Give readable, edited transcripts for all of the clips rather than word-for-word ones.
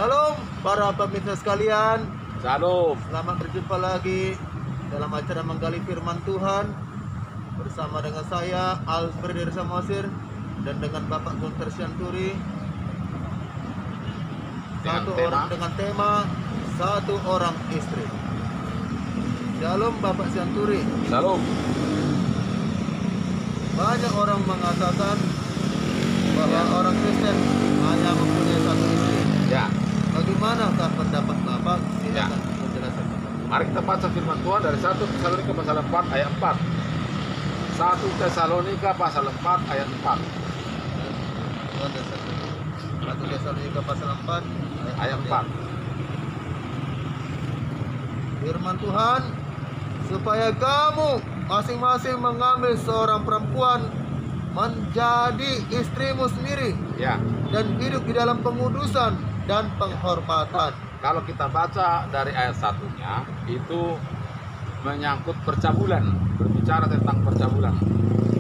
Shalom para pemirsa sekalian. Shalom. Selamat berjumpa lagi dalam acara menggali firman Tuhan bersama dengan saya Alfred dari Samosir dan dengan Bapak Gunter Sianturi. Dengan tema satu orang istri. Shalom Bapak Sianturi. Shalom. Banyak orang mengatakan bahwa orang Kristen hanya mempunyai satu istri. Ya. Bagaimanakah pendapat Bapak? Ya. Menjelaskan. Mari kita baca firman Tuhan dari 1 Tesalonika pasal 4 ayat 4. 1 Tesalonika pasal 4 ayat 4. 1 Tesalonika pasal 4 Ayat 4. Firman Tuhan, supaya kamu masing-masing mengambil seorang perempuan menjadi istrimu sendiri, Ya. dan hidup di dalam pengudusan dan penghormatan. Kalau kita baca dari ayat satunya itu menyangkut percabulan, berbicara tentang percabulan.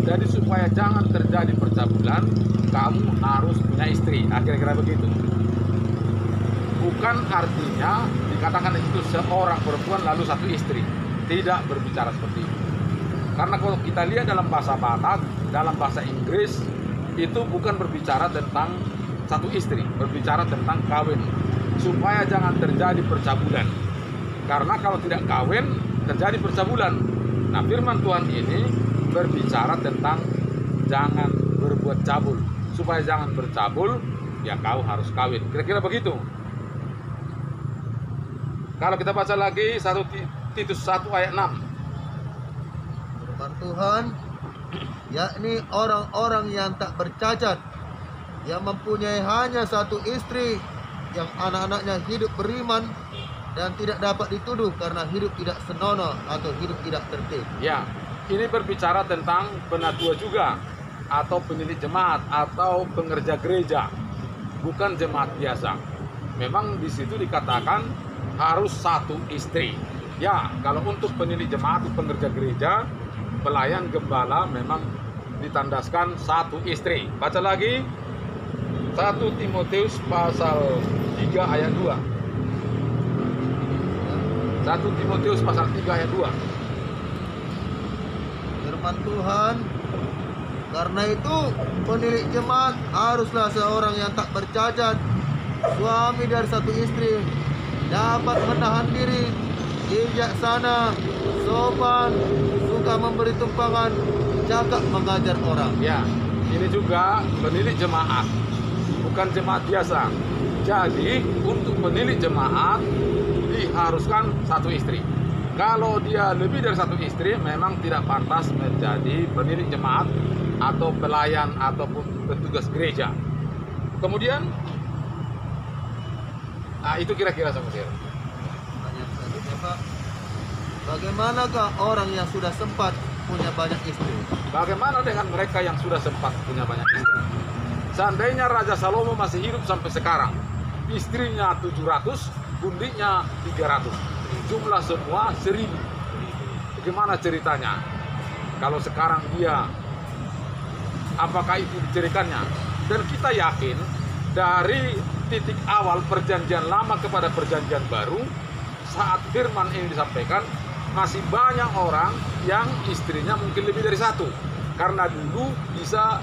Jadi supaya jangan terjadi percabulan, kamu harus punya istri. Kira-kira begitu. Bukan artinya dikatakan itu seorang perempuan lalu satu istri. Tidak berbicara seperti itu. Karena kalau kita lihat dalam bahasa Batak, dalam bahasa Inggris, itu bukan berbicara tentang satu istri, berbicara tentang kawin. Supaya jangan terjadi percabulan. Karena kalau tidak kawin, terjadi percabulan. Nah, firman Tuhan ini berbicara tentang jangan berbuat cabul. Supaya jangan bercabul, ya kau harus kawin. Kira-kira begitu. Kalau kita baca lagi 1 Titus 1 ayat 6. Firman Tuhan, yakni orang-orang yang tak bercacat, yang mempunyai hanya satu istri, yang anak-anaknya hidup beriman dan tidak dapat dituduh karena hidup tidak senonoh atau hidup tidak tertib. Ya, ini berbicara tentang penatua juga, atau pemilik jemaat, atau pengerja gereja, bukan jemaat biasa. Memang di situ dikatakan harus satu istri. Ya, kalau untuk pemilik jemaat, pengerja gereja, pelayan gembala memang ditandaskan satu istri. Baca lagi 1 Timotius pasal 3 ayat 2. 1 Timotius pasal 3 ayat 2. Firman Tuhan, karena itu pemilik jemaat haruslah seorang yang tak bercacat, suami dari satu istri, dapat menahan diri, bijaksana, sopan, suka memberi tumpangan, cakap mengajar orang. Ya, ini juga pemilik jemaat, bukan jemaat biasa. Jadi untuk pemilik jemaat diharuskan satu istri. Kalau dia lebih dari satu istri, memang tidak pantas menjadi pemilik jemaat atau pelayan ataupun petugas gereja. Kemudian, itu kira-kira sama saya. Pertanyaan selanjutnya, Pak, bagaimanakah orang yang sudah sempat punya banyak istri? Bagaimana dengan mereka yang sudah sempat punya banyak istri? Seandainya Raja Salomo masih hidup sampai sekarang, istrinya 700, bundiknya 300, jumlah semua 1000. Bagaimana ceritanya? Kalau sekarang dia, apakah itu dicerikannya? Dan kita yakin dari titik awal perjanjian lama kepada perjanjian baru, saat firman ini disampaikan, masih banyak orang yang istrinya mungkin lebih dari satu. Karena dulu bisa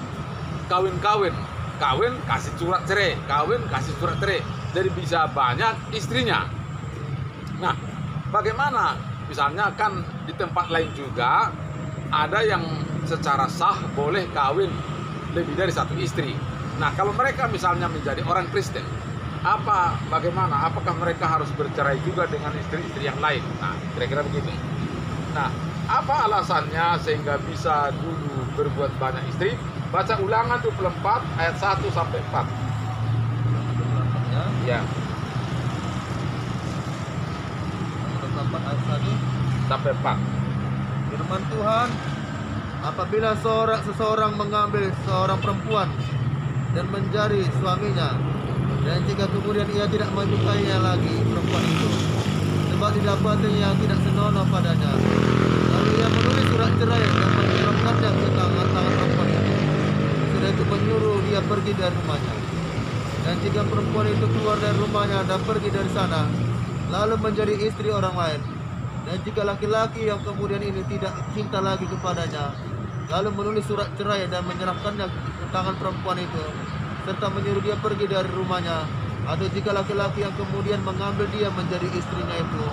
kawin-kawin, kawin kasih surat cerai, kawin kasih surat cerai, jadi bisa banyak istrinya. Nah, bagaimana? Misalnya kan di tempat lain juga ada yang secara sah boleh kawin lebih dari satu istri. Nah, kalau mereka misalnya menjadi orang Kristen, bagaimana? Apakah mereka harus bercerai juga dengan istri-istri yang lain? Nah, kira-kira begitu. Nah, apa alasannya sehingga bisa dulu berbuat banyak istri? Baca Ulangan 24 ayat 1 sampai 4. Ya. 24 ayat 1 Sampai 4. Firman Tuhan, apabila seseorang mengambil seorang perempuan dan menjadi suaminya, dan jika kemudian ia tidak menyukainya lagi perempuan itu, sebab didapati yang tidak senonoh padanya, lalu ia menulis surat cerai dan mengirimkannya ke tangan perempuan itu, sudah itu menyuruh dia pergi dari rumahnya. Dan jika perempuan itu keluar dari rumahnya dan pergi dari sana, lalu menjadi istri orang lain, dan jika laki-laki yang kemudian ini tidak cinta lagi kepadanya, lalu menulis surat cerai dan menyerahkannya ke tangan perempuan itu, serta menyuruh dia pergi dari rumahnya, atau jika laki-laki yang kemudian mengambil dia menjadi istrinya itu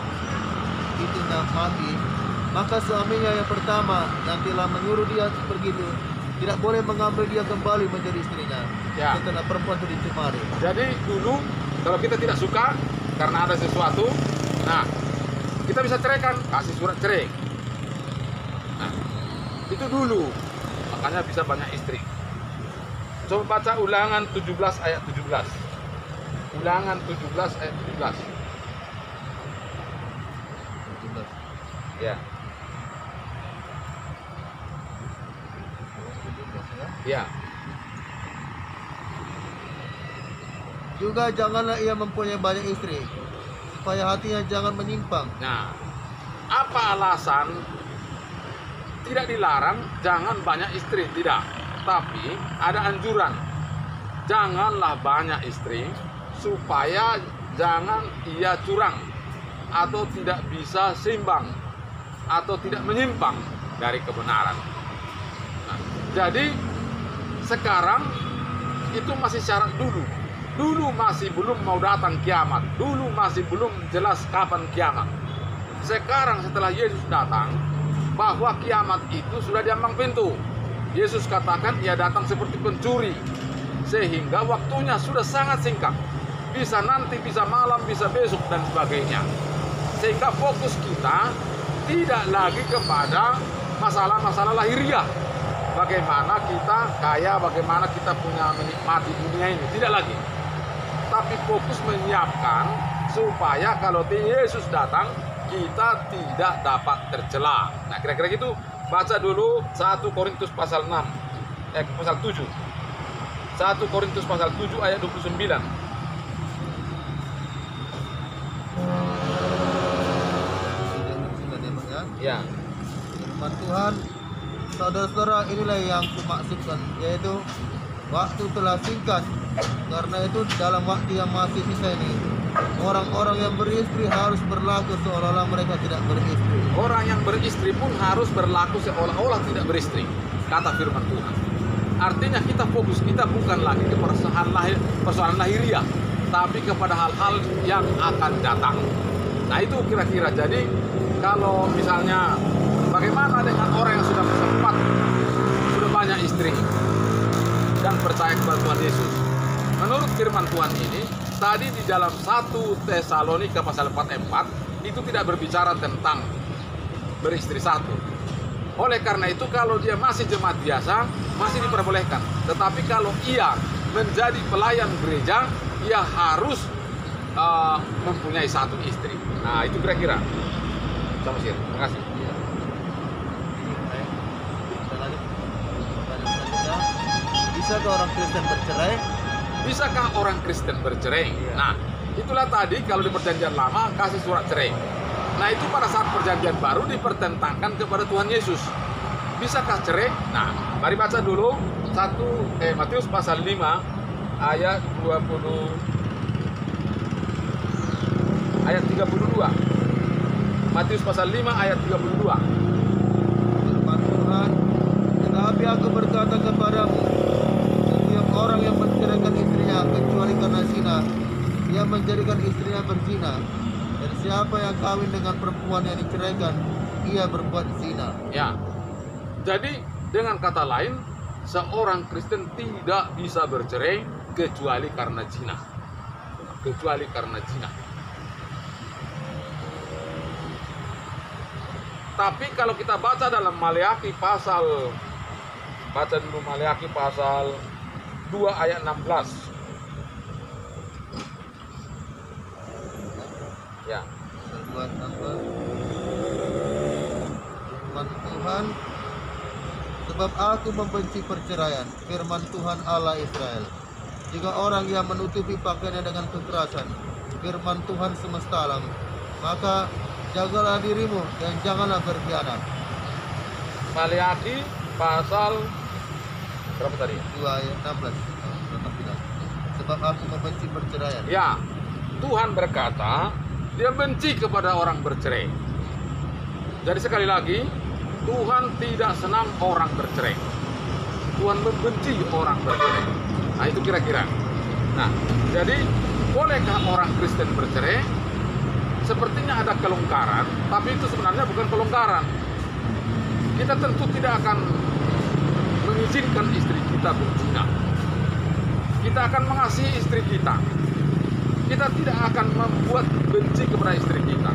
mati, maka suaminya yang pertama yang telah menyuruh dia pergi itu tidak boleh mengambil dia kembali menjadi istrinya setelah perempuan itu dicemari. Jadi dulu kalau kita tidak suka karena ada sesuatu, nah kita bisa ceraikan, kasih surat cerai. Nah, itu dulu, makanya bisa banyak istri. Coba baca Ulangan 17 ayat 17. Ulangan 17 ayat 17. Ya. Ya. Juga janganlah ia mempunyai banyak istri, supaya hatinya jangan menyimpang. Nah, apa alasan tidak dilarang jangan banyak istri? Tidak, tapi ada anjuran janganlah banyak istri supaya jangan ia curang atau tidak bisa seimbang atau tidak menyimpang dari kebenaran. Nah, jadi sekarang itu masih syarat dulu. Dulu masih belum mau datang kiamat. Dulu masih belum jelas kapan kiamat. Sekarang setelah Yesus datang, bahwa kiamat itu sudah diambang pintu. Yesus katakan ia datang seperti pencuri, sehingga waktunya sudah sangat singkat. Bisa nanti, bisa malam, bisa besok, dan sebagainya. Sehingga fokus kita tidak lagi kepada masalah-masalah lahiriah. Bagaimana kita kaya, bagaimana kita punya menikmati dunia ini. Tidak lagi. Tapi fokus menyiapkan supaya kalau Yesus datang, kita tidak dapat tercela. Nah, kira-kira gitu. Baca dulu 1 Korintus pasal 6, pasal 7. 1 Korintus pasal 7 ayat 29. Ya. Firman Tuhan, saudara-saudara, inilah yang kumaksudkan, yaitu waktu telah singkat. Karena itu dalam waktu yang masih sisa ini, orang-orang yang beristri harus berlaku seolah-olah mereka tidak beristri. Orang yang beristri pun harus berlaku seolah-olah tidak beristri, kata firman Tuhan. Artinya kita fokus kita bukan lagi ke persoalan lahiriah, tapi kepada hal-hal yang akan datang. Nah, itu kira-kira. Jadi kalau misalnya bagaimana dengan orang yang sudah sempat, sudah banyak istri dan percaya kepada Tuhan Yesus? Menurut firman Tuhan ini, tadi di dalam 1 Tesalonika pasal 4 itu tidak berbicara tentang beristri satu. Oleh karena itu, kalau dia masih jemaat biasa, masih diperbolehkan. Tetapi kalau ia menjadi pelayan gereja, ia harus mempunyai satu istri. Nah, itu kira-kira. Sama sih. Terima kasih. Bisakah orang Kristen bercerai? Bisakah orang Kristen bercerai? Iya. Nah, itulah tadi kalau di perjanjian lama kasih surat cerai. Nah, itu pada saat perjanjian baru dipertentangkan kepada Tuhan Yesus. Bisakah cerai? Nah, mari baca dulu Matius pasal 5 ayat 32. Matius pasal 5 ayat 32. Firman Tuhan, tetapi aku berkata kepadamu, setiap orang yang menceraikan istrinya kecuali karena zina, dia menjadikan istrinya berzina. Dan siapa yang kawin dengan perempuan yang diceraikan, ia berbuat zina. Ya. Jadi dengan kata lain, seorang Kristen tidak bisa bercerai kecuali karena zina. Kecuali karena zina. Tapi kalau kita baca dalam Maleakhi pasal 2 ayat 16. Ya. Firman Tuhan, sebab aku membenci perceraian, firman Tuhan Allah Israel. Jika orang yang menutupi pakaiannya dengan kekerasan, firman Tuhan semesta alam, maka jagalah dirimu dan janganlah berkhianat. Maleakhi pasal berapa tadi? 2 ayat 16. sebab aku membenci perceraian. Ya, Tuhan berkata, dia benci kepada orang bercerai. Jadi sekali lagi, Tuhan tidak senang orang bercerai. Tuhan membenci orang bercerai. Nah, itu kira-kira. Nah, jadi bolehkah orang Kristen bercerai? Sepertinya ada kelonggaran, tapi itu sebenarnya bukan kelonggaran. Kita tentu tidak akan mengizinkan istri kita berzina. Kita akan mengasihi istri kita. Kita tidak akan membuat benci kepada istri kita.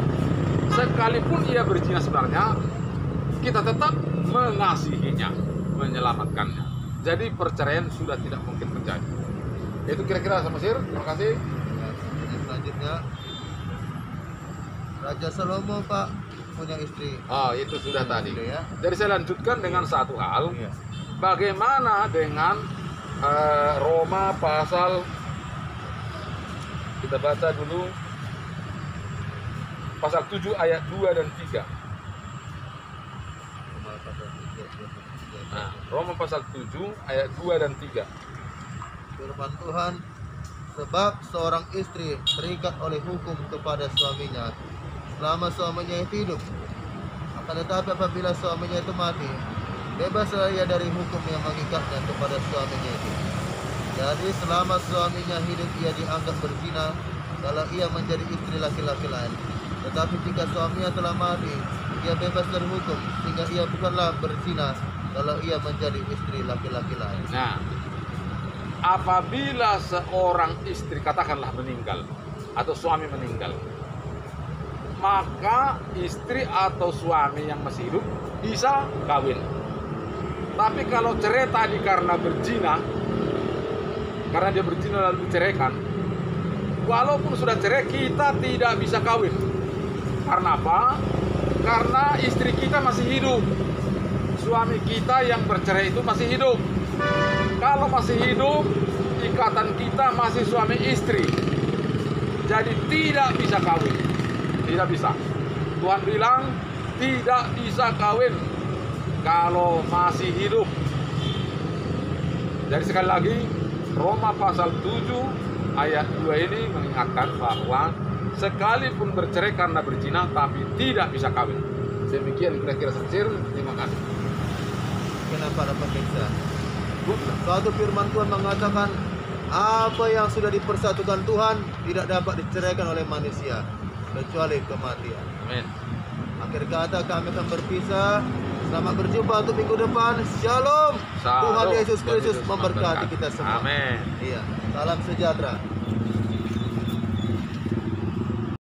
Sekalipun ia berzina sebenarnya, kita tetap mengasihinya, menyelamatkannya. Jadi perceraian sudah tidak mungkin terjadi. Itu kira-kira sama Sir. Terima kasih. Ya, selanjutnya Raja Salomo Pak punya istri. Oh, itu sudah tadi. Ya. Jadi saya lanjutkan dengan satu hal. Iya. Bagaimana dengan Roma pasal, kita baca dulu pasal 7 ayat 2 dan 3. Nah, Roma pasal 7 ayat 2 dan 3. Firman Tuhan, sebab seorang istri terikat oleh hukum kepada suaminya selama suaminya itu hidup. Akan tetapi apabila suaminya itu mati, bebaslah ia dari hukum yang mengikatnya kepada suaminya itu. Jadi selama suaminya hidup ia dianggap berzina kalau ia menjadi istri laki-laki lain. Tetapi jika suaminya telah mati, ia bebas dari hukum sehingga ia bukanlah berzina kalau ia menjadi istri laki-laki lain. Nah, apabila seorang istri katakanlah meninggal atau suami meninggal, maka istri atau suami yang masih hidup bisa kawin. Tapi kalau cerai tadi karena berzina, karena dia berzina lalu diceraikan, walaupun sudah cerai kita tidak bisa kawin. Karena apa? Karena istri kita masih hidup. Suami kita yang bercerai itu masih hidup. Kalau masih hidup, ikatan kita masih suami istri. Jadi tidak bisa kawin. Tidak bisa. Tuhan bilang tidak bisa kawin kalau masih hidup. Jadi sekali lagi, Roma pasal 7 ayat 2 ini mengingatkan bahwa sekalipun bercerai karena berzina tapi tidak bisa kawin. Demikian kira-kira Sir. Terima kasih. Kenapa dapat pemirsa? Suatu firman Tuhan mengatakan apa yang sudah dipersatukan Tuhan tidak dapat diceraikan oleh manusia kecuali kematian. Amin. Akhir kata kami akan berpisah. Selamat berjumpa untuk minggu depan. Shalom. Shalom. Tuhan Yesus Kristus Yesus memberkati kita semua. Amin. Iya. Salam sejahtera.